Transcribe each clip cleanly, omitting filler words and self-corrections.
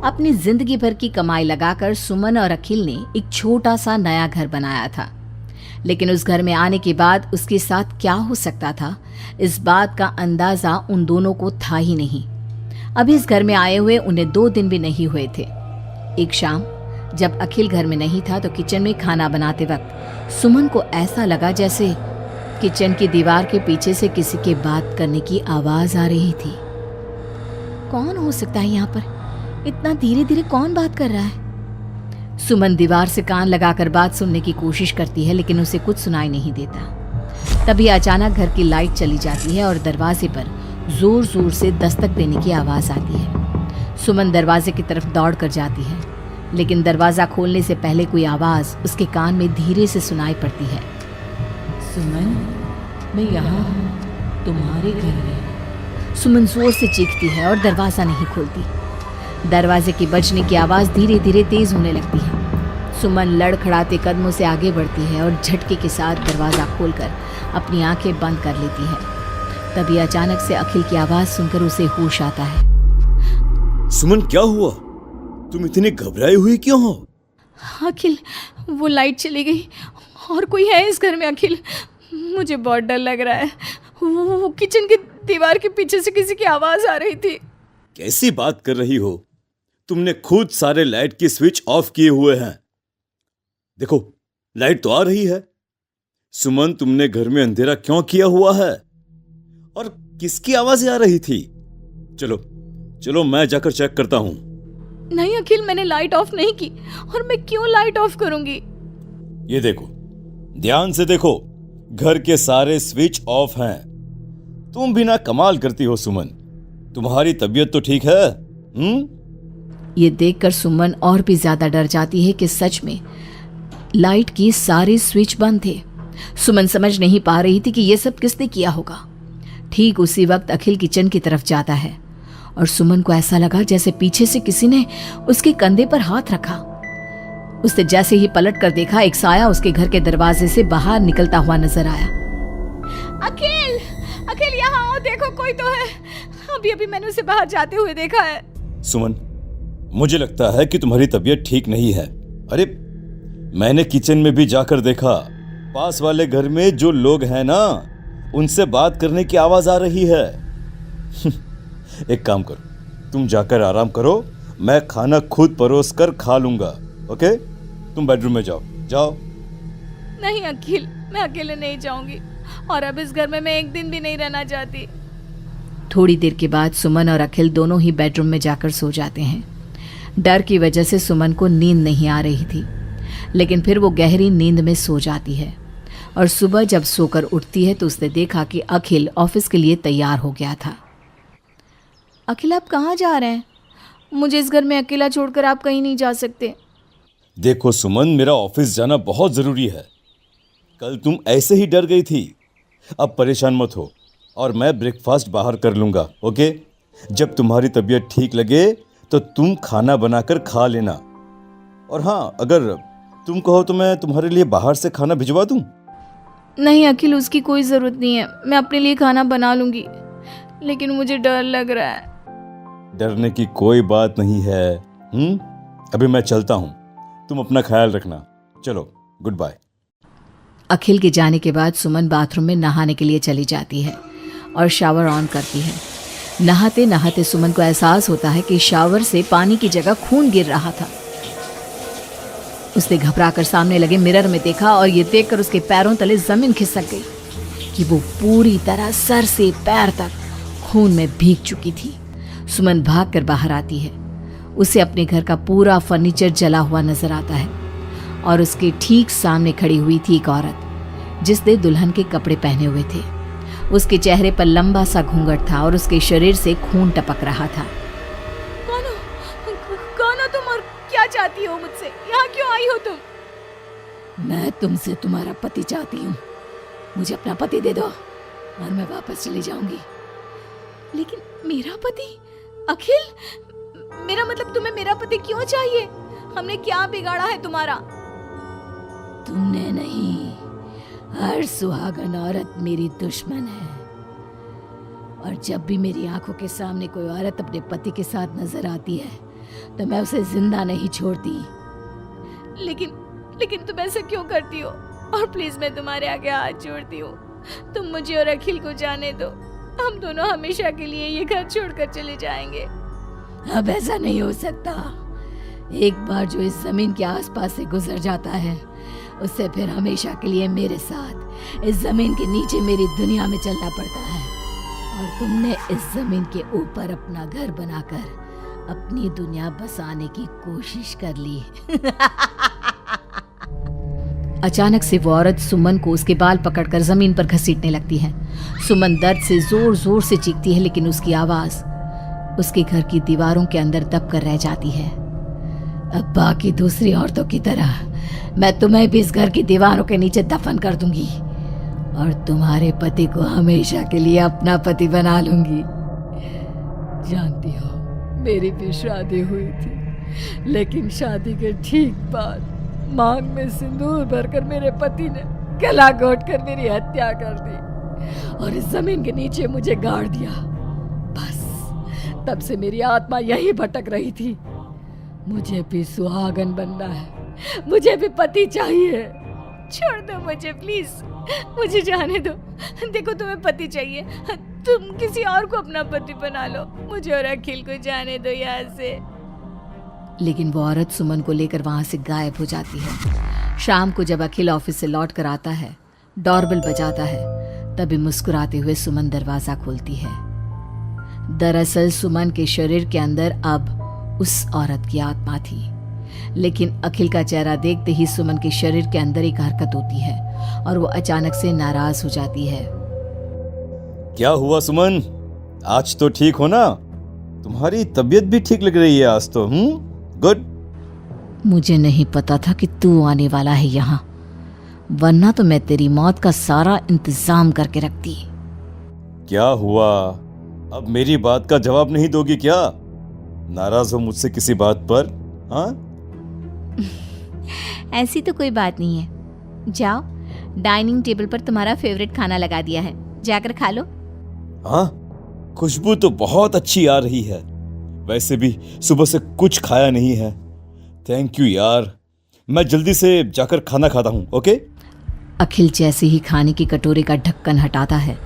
अपनी जिंदगी भर की कमाई लगाकर सुमन और अखिल ने एक छोटा सा नया घर बनाया था, लेकिन उस घर में आने के बाद उसके साथ क्या हो सकता था, इस बात का अंदाजा उन दोनों को था ही नहीं। अभी इस घर में आए हुए उन्हें 2 दिन भी नहीं हुए थे। एक शाम जब अखिल घर में नहीं था तो किचन में खाना बनाते वक्त सुमन को ऐसा लगा जैसे किचन की दीवार के पीछे से किसी के बात करने की आवाज आ रही थी। कौन हो सकता है यहाँ पर? इतना धीरे धीरे कौन बात कर रहा है? सुमन दीवार से कान लगाकर बात सुनने की कोशिश करती है, लेकिन उसे कुछ सुनाई नहीं देता। तभी अचानक घर की लाइट चली जाती है और दरवाजे पर जोर जोर से दस्तक देने की आवाज आती है। सुमन दरवाजे की तरफ दौड़ कर जाती है, लेकिन दरवाजा खोलने से पहले कोई आवाज उसके कान में धीरे से सुनाई पड़ती है। सुमन, मैं यहाँ हूँ, तुम्हारे घर में। सुमन जोर से चीखती है और दरवाजा नहीं खोलती। दरवाजे की बजने की आवाज धीरे धीरे तेज होने लगती है। सुमन लड़खड़ाते कदमों से आगे बढ़ती है और झटके के साथ दरवाजा खोलकर अपनी आंखें बंद कर लेती है। तभी अचानक से अखिल की आवाज सुनकर उसे होश आता है। सुमन, क्या हुआ? तुम इतनी घबराई हुई क्यों हो? अखिल, वो लाइट चली गई और कोई है इस घर में। अखिल, मुझे बहुत डर लग रहा है। वो किचन की दीवार के पीछे से किसी की आवाज आ रही थी। कैसी बात कर रही हो? तुमने खुद सारे लाइट की स्विच ऑफ किए हुए हैं। देखो, लाइट तो आ रही है। सुमन, तुमने घर में अंधेरा क्यों किया हुआ है? और किसकी आवाजें आ रही थी? चलो चलो, मैं जाकर चेक करता हूं। नहीं अखिल, मैंने लाइट ऑफ नहीं की। और मैं क्यों लाइट ऑफ करूंगी? ये देखो, ध्यान से देखो, घर के सारे स्विच ऑफ हैं। तुम भी ना कमाल करती हो सुमन। तुम्हारी तबीयत तो ठीक है? ये देखकर सुमन और भी ज्यादा डर जाती है कि सच में लाइट की सारे स्विच बंद थे। सुमन समझ नहीं पा रही थी कि ये सब किसने किया होगा। ठीक उसी वक्त अखिल किचन की तरफ जाता है और सुमन को ऐसा लगा जैसे पीछे से किसी ने उसके कंधे पर हाथ रखा। उसने जैसे ही पलट कर देखा, एक साया उसके घर के दरवाजे से बाहर निकलता हुआ नजर आया। अखिल, अखिल यहाँ आओ, देखो कोई तो है। अभी अभी मैंने उसे बाहर जाते हुए देखा है। सुमन, मुझे लगता है कि तुम्हारी तबीयत ठीक नहीं है। अरे, मैंने किचन में भी जाकर देखा। पास वाले घर में जो लोग हैं ना, उनसे बात करने की आवाज आ रही है। एक काम करो, तुम जाकर आराम करो, मैं खाना खुद परोस कर खा लूंगा। ओके? तुम बेडरूम में जाओ। जाओ। नहीं अखिल, मैं अकेले नहीं जाऊंगी और अब इस घर में मैं एक दिन भी नहीं रहना चाहती। थोड़ी देर के बाद सुमन और अखिल दोनों ही बेडरूम में जाकर सो जाते हैं। डर की वजह से सुमन को नींद नहीं आ रही थी, लेकिन फिर वो गहरी नींद में सो जाती है और सुबह जब सोकर उठती है तो उसने देखा कि अखिल ऑफिस के लिए तैयार हो गया था। अखिल, आप कहाँ जा रहे हैं? मुझे इस घर में अकेला छोड़कर आप कहीं नहीं जा सकते। देखो सुमन, मेरा ऑफिस जाना बहुत जरूरी है। कल तुम ऐसे ही डर गई थी। अब परेशान मत हो और मैं ब्रेकफास्ट बाहर कर लूंगा। ओके? जब तुम्हारी तबीयत ठीक लगे तो तुम खाना बनाकर खा लेना। और हाँ, अगर तुम कहो तो मैं तुम्हारे लिए बाहर से खाना भिजवा दूं। नहीं अखिल, उसकी कोई ज़रूरत नहीं है। मैं अपने लिए खाना बना लूंगी, लेकिन मुझे डर लग रहा है। डरने की कोई बात नहीं है। अभी मैं चलता हूं, तुम अपना ख्याल रखना। चलो, गुड बाय। अखिल के जाने के बाद सुमन बाथरूम में नहाने के लिए चली जाती है और शावर ऑन करती है। नहाते नहाते सुमन को एहसास होता है कि शावर से पानी की जगह खून गिर रहा था। उसने घबराकर सामने लगे मिरर में देखा और ये देखकर उसके पैरों तले जमीन खिसक गई कि वो पूरी तरह सर से पैर तक खून में भीग चुकी थी। सुमन भागकर बाहर आती है। उसे अपने घर का पूरा फर्नीचर जला हुआ नजर आता है और उसके ठीक सामने खड़ी हुई थी एक औरत जिसने दुल्हन के कपड़े पहने हुए थे। उसके चेहरे पर लंबा सा घूंघट था और उसके शरीर से खून टपक रहा था। कौन हो तुम और क्या चाहती हो मुझसे? यहाँ क्यों आई हो तुम? मैं तुमसे तुम्हारा पति चाहती हूँ। मुझे अपना पति दे दो और मैं वापस चली जाऊंगी। लेकिन मेरा पति? अखिल, मेरा मतलब तुम्हें मेरा पति क्यों चाहिए? हमने क्या बिगाड़ा है तुम्हारा? तुमने नहीं, हर सुहागन औरत मेरी दुश्मन है। और जब भी मेरी आंखों के सामने कोई औरत अपने पति के साथ नजर आती है तो मैं उसे जिंदा नहीं छोड़ती। लेकिन तुम ऐसा क्यों करती हो? और प्लीज मैं तुम्हारे आगे हाथ जोड़ती हूँ, तुम मुझे और अखिल को जाने दो। हम दोनों हमेशा के लिए ये घर छोड़कर चले जाएंगे। अब ऐसा नहीं हो सकता। एक बार जो इस जमीन के आसपास से गुजर जाता है, उससे फिर हमेशा के लिए मेरे साथ इस जमीन के नीचे मेरी दुनिया में चलना पड़ता है। और तुमने इस जमीन के ऊपर अपना घर बनाकर अपनी दुनिया बसाने की कोशिश कर ली। अचानक से वो औरत सुमन को उसके बाल पकड़कर जमीन पर घसीटने लगती है। सुमन दर्द से जोर जोर से चीखती है, लेकिन उसकी आवाज उसके घर की दीवारों के अंदर दब कर रह जाती है। अब बाकी दूसरी औरतों की तरह मैं तुम्हें भी इस घर की दीवारों के नीचे दफन कर दूंगी और तुम्हारे पति को हमेशा के लिए अपना पति बना लूंगी। जानती हो, मेरी भी शादी हुई थी, लेकिन शादी के ठीक बाद मांग में सिंदूर भरकर मेरे पति ने गला घोट कर मेरी हत्या कर दी और इस जमीन के नीचे मुझे गाड़ दिया। बस तब से मेरी आत्मा यही भटक रही थी। मुझे भी सुहागन बनना है, मुझे भी पति चाहिए। छोड़ दो मुझे प्लीज, मुझे जाने दो। देखो तुम्हें पति चाहिए, तुम किसी और को अपना पति बना लो। मुझे और अखिल को जाने दो यहाँ से। लेकिन वो औरत सुमन को लेकर वहां से गायब हो जाती है। शाम को जब अखिल ऑफिस से लौट कर आता है, डोरबेल बजाता है, तभी मुस्कुराते हुए सुमन दरवाजा खोलती है। दरअसल सुमन के शरीर के अंदर अब उस औरत की आत्मा थी, लेकिन अखिल का चेहरा देखते ही सुमन के शरीर के अंदर एक हरकत होती है और वो अचानक से नाराज हो जाती है। क्या हुआ सुमन? आज तो ठीक हो ना? तुम्हारी तबीयत भी ठीक लग रही है आज तो। गुड। मुझे नहीं पता था कि तू आने वाला है यहाँ, वरना तो मैं तेरी मौत का सारा इंतजाम करके रखती। क्या हुआ? अब मेरी बात का जवाब नहीं दोगी क्या? नाराज हो मुझसे किसी बात पर? हाँ? ऐसी तो कोई बात नहीं है। जाओ, डाइनिंग टेबल पर तुम्हारा फेवरेट खाना लगा दिया है, जाकर खा लो। हाँ, खुशबू तो बहुत अच्छी आ रही है। वैसे भी सुबह से कुछ खाया नहीं है। थैंक यू यार, मैं जल्दी से जाकर खाना खाता हूँ। ओके? अखिल जैसे ही खाने की कटोरे का ढक्कन हटाता है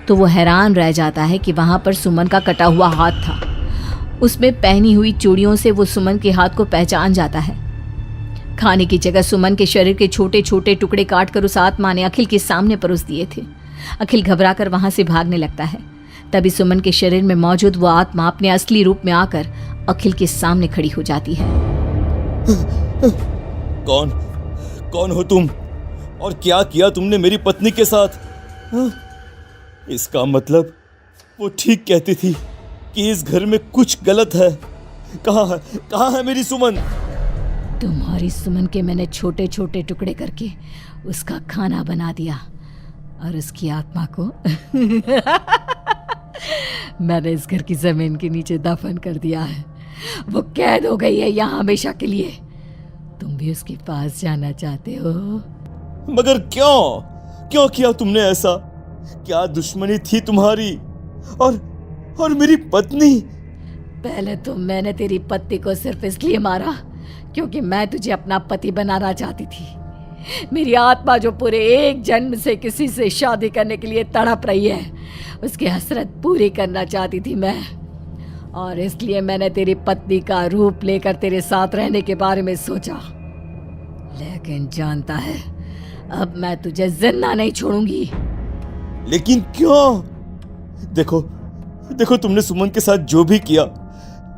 तो वो हैरान रह जाता है कि वहां पर सुमन का कटा हुआ हाथ था। उसमें पहनी हुई चूड़ियों से वो सुमन के हाथ को पहचान जाता है। खाने की जगह सुमन के शरीर के छोटे छोटे टुकड़े काटकर उस आत्मा ने अखिल के सामने परोस दिए थे। अखिल घबराकर वहां से भागने लगता है। तभी सुमन के शरीर में मौजूद वो आत्मा अपने असली रूप में आकर अखिल के सामने खड़ी हो जाती है। कौन हो तुम? और क्या किया तुमने मेरी पत्नी के साथ? इसका मतलब वो ठीक कहती थी कि इस घर में कुछ गलत है। कहाँ है मेरी सुमन? तुम्हारी सुमन के मैंने छोटे छोटे टुकड़े करके उसका खाना बना दिया और उसकी आत्मा को मैंने इस घर की जमीन के नीचे दफन कर दिया है। वो कैद हो गई है यहाँ हमेशा के लिए। तुम भी उसके पास जाना चाहते हो? मगर क्यों किया तुमने ऐसा? क्या दुश्मनी थी तुम्हारी और मेरी पत्नी? पहले तो मैंने तेरी पत्नी को सिर्फ इसलिए मारा क्योंकि मैं तुझे अपना पति बनाना चाहती थी। मेरी आत्मा जो पूरे एक जन्म से किसी से शादी करने के लिए तड़प रही है, उसकी हसरत पूरी करना चाहती थी मैं। और इसलिए मैंने तेरी पत्नी का रूप लेकर तेरे साथ रहने के बारे में सोचा। लेकिन जानता है, अब मैं तुझे जिंदा नहीं छोड़ूंगी। लेकिन क्यों? देखो तुमने सुमन के साथ जो भी किया,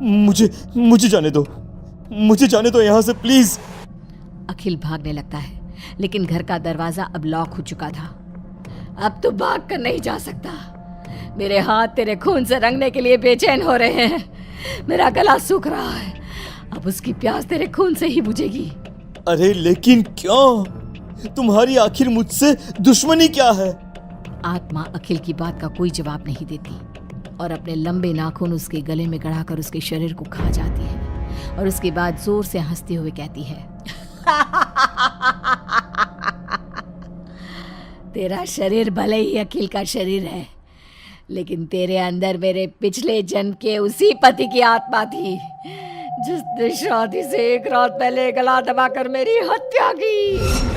मुझे जाने दो यहाँ से प्लीज। अखिल भागने लगता है, लेकिन घर का दरवाजा अब लॉक हो चुका था। अब तो भाग कर नहीं जा सकता। मेरे हाथ तेरे खून से रंगने के लिए बेचैन हो रहे हैं। मेरा गला सूख रहा है, अब उसकी प्यास तेरे खून से ही बुझेगी। अरे लेकिन क्यों? तुम्हारी आखिर मुझसे दुश्मनी क्या है? आत्मा अखिल की बात का कोई जवाब नहीं देती और अपने लंबे नाखून उसके गले में गड़ाकर उसके शरीर को खा जाती है और उसके बाद जोर से हंसते हुए कहती है, तेरा शरीर भले ही अखिल का शरीर है, लेकिन तेरे अंदर मेरे पिछले जन्म के उसी पति की आत्मा थी जिसने शादी से एक रात पहले गला दबाकर मेरी हत्या की।